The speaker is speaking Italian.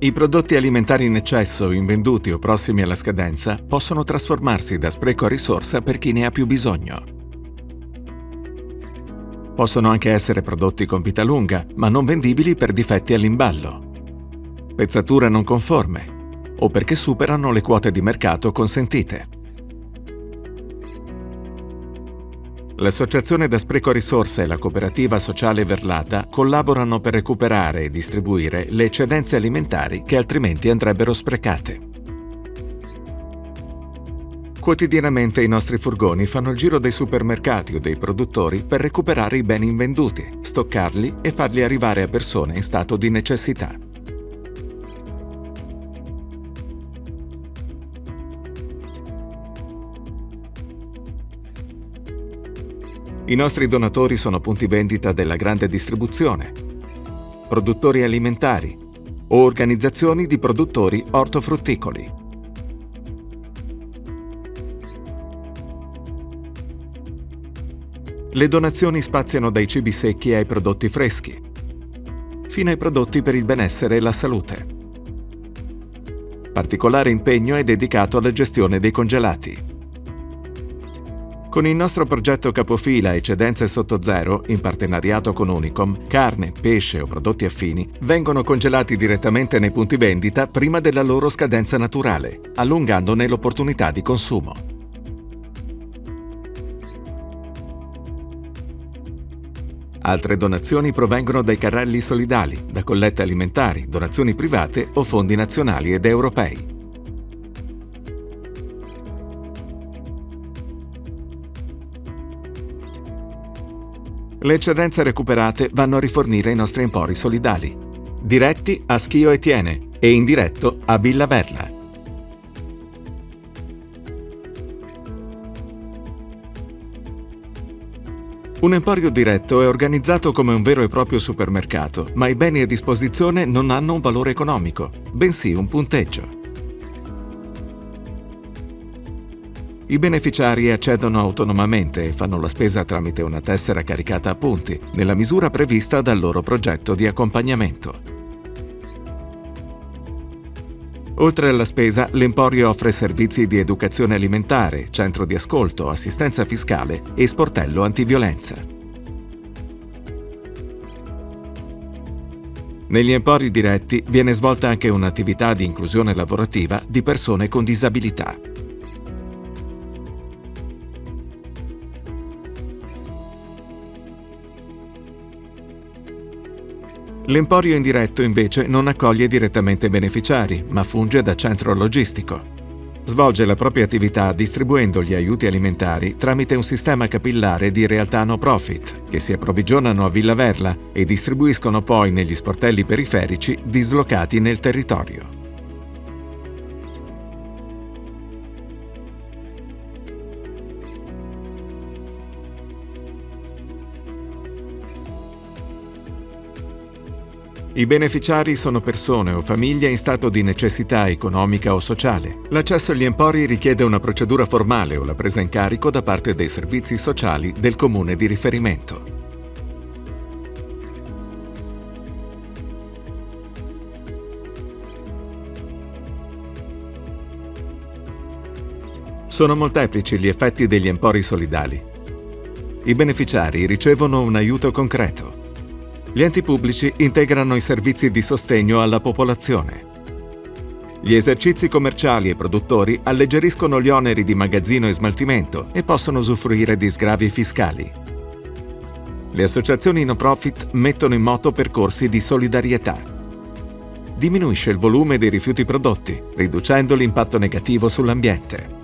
I prodotti alimentari in eccesso, invenduti o prossimi alla scadenza possono trasformarsi da spreco a risorsa per chi ne ha più bisogno. Possono anche essere prodotti con vita lunga, ma non vendibili per difetti all'imballo, pezzatura non conforme o perché superano le quote di mercato consentite. L'Associazione da Spreco a Risorsa e la Cooperativa Sociale Verlata collaborano per recuperare e distribuire le eccedenze alimentari che altrimenti andrebbero sprecate. Quotidianamente i nostri furgoni fanno il giro dei supermercati o dei produttori per recuperare i beni invenduti, stoccarli e farli arrivare a persone in stato di necessità. I nostri donatori sono punti vendita della grande distribuzione, produttori alimentari o organizzazioni di produttori ortofrutticoli. Le donazioni spaziano dai cibi secchi ai prodotti freschi, fino ai prodotti per il benessere e la salute. Particolare impegno è dedicato alla gestione dei congelati. Con il nostro progetto capofila Eccedenze sotto zero, in partenariato con Unicom, carne, pesce o prodotti affini vengono congelati direttamente nei punti vendita prima della loro scadenza naturale, allungandone l'opportunità di consumo. Altre donazioni provengono dai carrelli solidali, da collette alimentari, donazioni private o fondi nazionali ed europei. Le eccedenze recuperate vanno a rifornire i nostri empori solidali, diretti a Schio e Tiene e indiretto a Villa Verla. Un emporio diretto è organizzato come un vero e proprio supermercato, ma i beni a disposizione non hanno un valore economico, bensì un punteggio. I beneficiari accedono autonomamente e fanno la spesa tramite una tessera caricata a punti, nella misura prevista dal loro progetto di accompagnamento. Oltre alla spesa, l'Emporio offre servizi di educazione alimentare, centro di ascolto, assistenza fiscale e sportello antiviolenza. Negli empori diretti viene svolta anche un'attività di inclusione lavorativa di persone con disabilità. L'emporio indiretto invece non accoglie direttamente beneficiari, ma funge da centro logistico. Svolge la propria attività distribuendo gli aiuti alimentari tramite un sistema capillare di realtà no profit, che si approvvigionano a Villa Verla e distribuiscono poi negli sportelli periferici dislocati nel territorio. I beneficiari sono persone o famiglie in stato di necessità economica o sociale. L'accesso agli empori richiede una procedura formale o la presa in carico da parte dei servizi sociali del comune di riferimento. Sono molteplici gli effetti degli empori solidali. I beneficiari ricevono un aiuto concreto. Gli enti pubblici integrano i servizi di sostegno alla popolazione. Gli esercizi commerciali e produttori alleggeriscono gli oneri di magazzino e smaltimento e possono usufruire di sgravi fiscali. Le associazioni no profit mettono in moto percorsi di solidarietà. Diminuisce il volume dei rifiuti prodotti, riducendo l'impatto negativo sull'ambiente.